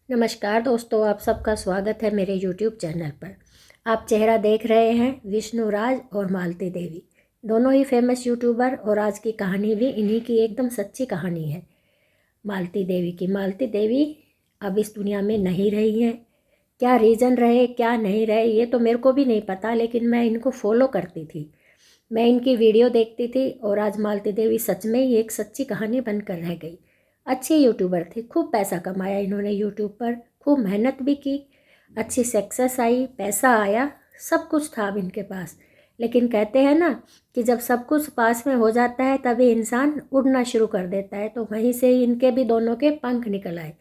नमस्कार दोस्तों, आप सबका स्वागत है मेरे YouTube चैनल पर। आप चेहरा देख रहे हैं विष्णु राज और मालती देवी, दोनों ही फेमस यूट्यूबर। और आज की कहानी भी इन्हीं की एकदम सच्ची कहानी है मालती देवी की। मालती देवी अब इस दुनिया में नहीं रही हैं। क्या रीज़न रहे क्या नहीं रहे ये तो मेरे को भी नहीं पता, लेकिन मैं इनको फॉलो करती थी, मैं इनकी वीडियो देखती थी। और आज मालती देवी सच में ही एक सच्ची कहानी बनकर रह गई। अच्छी यूट्यूबर थी, खूब पैसा कमाया इन्होंने यूट्यूब पर, खूब मेहनत भी की, अच्छी सक्सेस आई, पैसा आया, सब कुछ था अब इनके पास। लेकिन कहते हैं ना कि जब सब कुछ पास में हो जाता है तभी इंसान उड़ना शुरू कर देता है। तो वहीं से ही इनके भी दोनों के पंख निकल आए।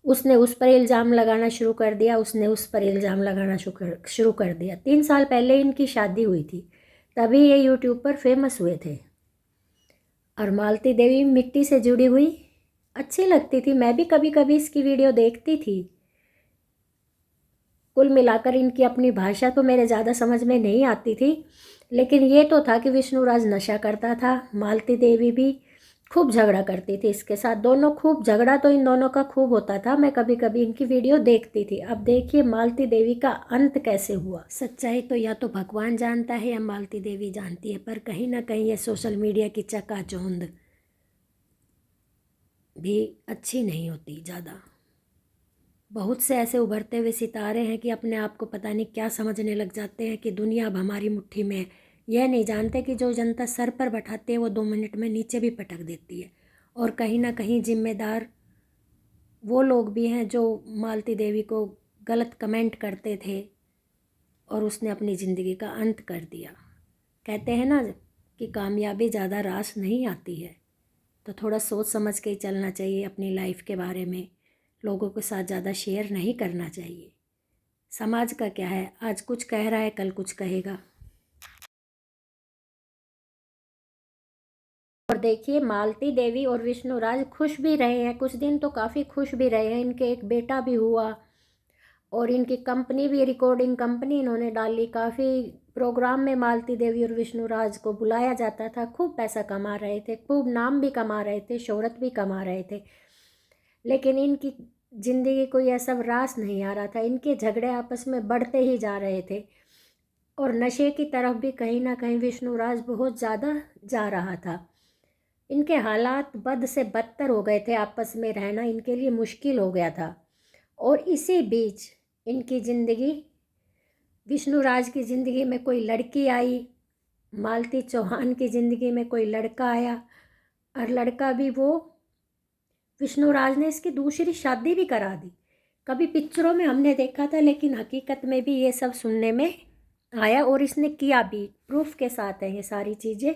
उसने उस पर इल्ज़ाम लगाना शुरू कर दिया, उसने उस पर इल्ज़ाम लगाना शुरू कर दिया। 3 साल पहले इनकी शादी हुई थी, तभी ये यूट्यूब पर फेमस हुए थे। और मालती देवी मिट्टी से जुड़ी हुई अच्छी लगती थी, मैं भी कभी कभी इसकी वीडियो देखती थी। कुल मिलाकर इनकी अपनी भाषा तो मेरे ज़्यादा समझ में नहीं आती थी, लेकिन ये तो था कि विष्णुराज नशा करता था, मालती देवी भी खूब झगड़ा करती थी इसके साथ। दोनों खूब झगड़ा तो इन दोनों का खूब होता था। मैं कभी कभी इनकी वीडियो देखती थी। अब देखिए मालती देवी का अंत कैसे हुआ। सच्चाई तो या तो भगवान जानता है या मालती देवी जानती है, पर कहीं ना कहीं ये सोशल मीडिया की चकाचौंध भी अच्छी नहीं होती ज़्यादा। बहुत से ऐसे उभरते हुए सितारे हैं कि अपने आप को पता नहीं क्या समझने लग जाते हैं कि दुनिया अब हमारी मुट्ठी में है। यह नहीं जानते कि जो जनता सर पर बैठाती है वो 2 मिनट में नीचे भी पटक देती है। और कहीं ना कहीं जिम्मेदार वो लोग भी हैं जो मालती देवी को गलत कमेंट करते थे और उसने अपनी ज़िंदगी का अंत कर दिया। कहते हैं ना कि कामयाबी ज़्यादा रास नहीं आती है, तो थोड़ा सोच समझ के ही चलना चाहिए अपनी लाइफ के बारे में। लोगों के साथ ज़्यादा शेयर नहीं करना चाहिए। समाज का क्या है, आज कुछ कह रहा है कल कुछ कहेगा। और देखिए मालती देवी और विष्णुराज खुश भी रहे हैं, कुछ दिन तो काफ़ी खुश भी रहे हैं। इनके एक बेटा भी हुआ और इनकी कंपनी भी, रिकॉर्डिंग कंपनी इन्होंने डाली। काफ़ी प्रोग्राम में मालती देवी और विष्णुराज को बुलाया जाता था। खूब पैसा कमा रहे थे, खूब नाम भी कमा रहे थे, शोहरत भी कमा रहे थे। लेकिन इनकी ज़िंदगी को यह सब रास नहीं आ रहा था। इनके झगड़े आपस में बढ़ते ही जा रहे थे और नशे की तरफ भी कहीं ना कहीं विष्णुराज बहुत ज़्यादा जा रहा था। इनके हालात बद से बदतर हो गए थे, आपस में रहना इनके लिए मुश्किल हो गया था। और इसी बीच इनकी ज़िंदगी, विष्णुराज की ज़िंदगी में कोई लड़की आई, मालती चौहान की ज़िंदगी में कोई लड़का आया। और लड़का भी वो, विष्णुराज ने इसकी दूसरी शादी भी करा दी। कभी पिक्चरों में हमने देखा था, लेकिन हकीकत में भी ये सब सुनने में आया और इसने किया भी। प्रूफ के साथ है ये सारी चीज़ें।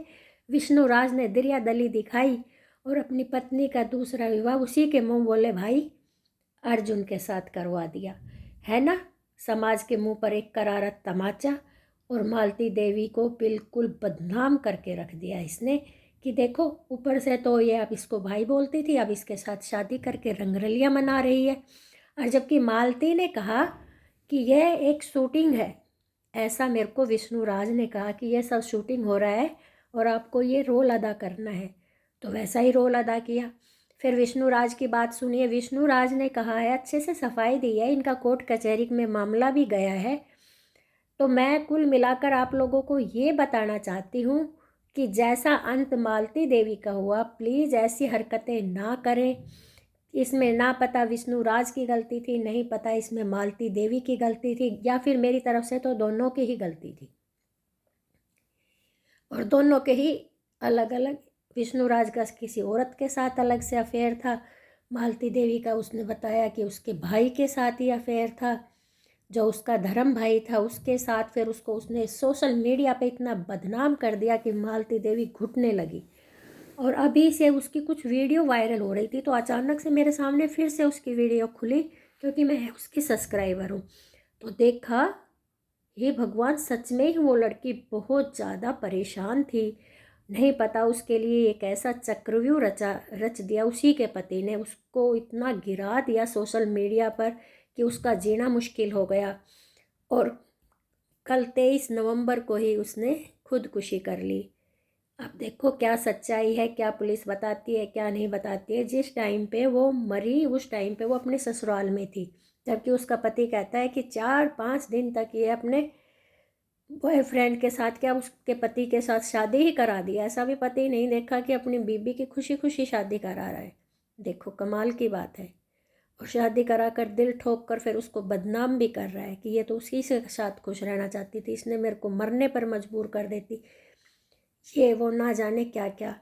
विष्णुराज ने दरियादली दिखाई और अपनी पत्नी का दूसरा विवाह उसी के मुंह बोले भाई अर्जुन के साथ करवा दिया। है ना, समाज के मुंह पर एक करारा तमाचा। और मालती देवी को बिल्कुल बदनाम करके रख दिया इसने कि देखो, ऊपर से तो ये अब इसको भाई बोलती थी, अब इसके साथ शादी करके रंगरलियां मना रही है। और जबकि मालती ने कहा कि यह एक शूटिंग है, ऐसा मेरे को विष्णुराज ने कहा कि यह सब शूटिंग हो रहा है और आपको ये रोल अदा करना है, तो वैसा ही रोल अदा किया। फिर विष्णुराज की बात सुनिए। विष्णुराज ने कहा है, अच्छे से सफाई दी है, इनका कोर्ट कचहरी में मामला भी गया है। तो मैं कुल मिलाकर आप लोगों को ये बताना चाहती हूँ कि जैसा अंत मालती देवी का हुआ, प्लीज़ ऐसी हरकतें ना करें। इसमें ना पता विष्णुराज की गलती थी, नहीं पता इसमें मालती देवी की गलती थी, या फिर मेरी तरफ से तो दोनों की ही गलती थी। और दोनों के ही अलग अलग, विष्णुराज का किसी औरत के साथ अलग से अफेयर था, मालती देवी का उसने बताया कि उसके भाई के साथ ही अफेयर था, जो उसका धर्म भाई था उसके साथ। फिर उसको उसने सोशल मीडिया पे इतना बदनाम कर दिया कि मालती देवी घुटने लगी। और अभी से उसकी कुछ वीडियो वायरल हो रही थी, तो अचानक से मेरे सामने फिर से उसकी वीडियो खुली, क्योंकि मैं उसकी सब्सक्राइबर हूँ। तो देखा, हे भगवान, सच में ही वो लड़की बहुत ज़्यादा परेशान थी। नहीं पता उसके लिए एक ऐसा चक्रव्यूह रच दिया उसी के पति ने, उसको इतना गिरा दिया सोशल मीडिया पर कि उसका जीना मुश्किल हो गया। और कल 23 नवंबर को ही उसने खुदकुशी कर ली। अब देखो क्या सच्चाई है, क्या पुलिस बताती है क्या नहीं बताती है। जिस टाइम पे वो मरी उस टाइम पे वो अपने ससुराल में थी, जबकि उसका पति कहता है कि 4-5 दिन तक ये अपने बॉयफ्रेंड के साथ, क्या उसके पति के साथ शादी ही करा दी। ऐसा भी पति नहीं देखा कि अपनी बीबी की खुशी खुशी शादी करा रहा है। देखो कमाल की बात है। और शादी करा कर दिल ठोक कर फिर उसको बदनाम भी कर रहा है कि ये तो उसी से साथ खुश रहना चाहती थी, इसने मेरे को मरने पर मजबूर कर देती, ये वो ना जाने क्या क्या।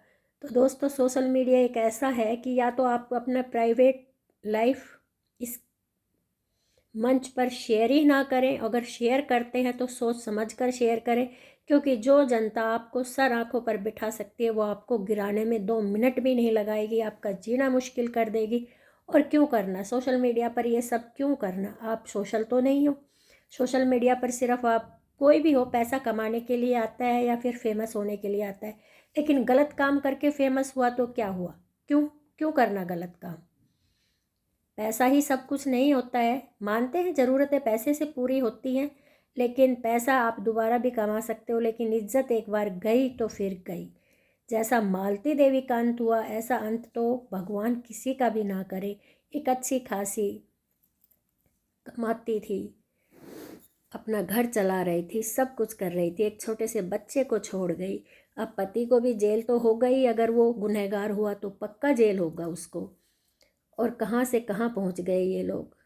तो दोस्तों सोशल मीडिया एक ऐसा है कि या तो आप अपना प्राइवेट लाइफ इस मंच पर शेयर ही ना करें, अगर शेयर करते हैं तो सोच समझ कर शेयर करें, क्योंकि जो जनता आपको सर आंखों पर बिठा सकती है वो आपको गिराने में 2 मिनट भी नहीं लगाएगी, आपका जीना मुश्किल कर देगी। और क्यों करना सोशल मीडिया पर ये सब, क्यों करना? आप सोशल तो नहीं हो। सोशल मीडिया पर सिर्फ आप, कोई भी हो, पैसा कमाने के लिए आता है या फिर फेमस होने के लिए आता है। लेकिन गलत काम करके फेमस हुआ तो क्या हुआ? क्यों क्यों करना गलत काम? पैसा ही सब कुछ नहीं होता है। मानते हैं ज़रूरतें पैसे से पूरी होती हैं, लेकिन पैसा आप दोबारा भी कमा सकते हो, लेकिन इज्जत एक बार गई तो फिर गई। जैसा मालती देवी का अंत हुआ ऐसा अंत तो भगवान किसी का भी ना करे। एक अच्छी खासी कमाती थी, अपना घर चला रही थी, सब कुछ कर रही थी, एक छोटे से बच्चे को छोड़ गई। अब पति को भी जेल तो हो गई, अगर वो गुनहगार हुआ तो पक्का जेल होगा उसको। और कहाँ से कहाँ पहुँच गए ये लोग।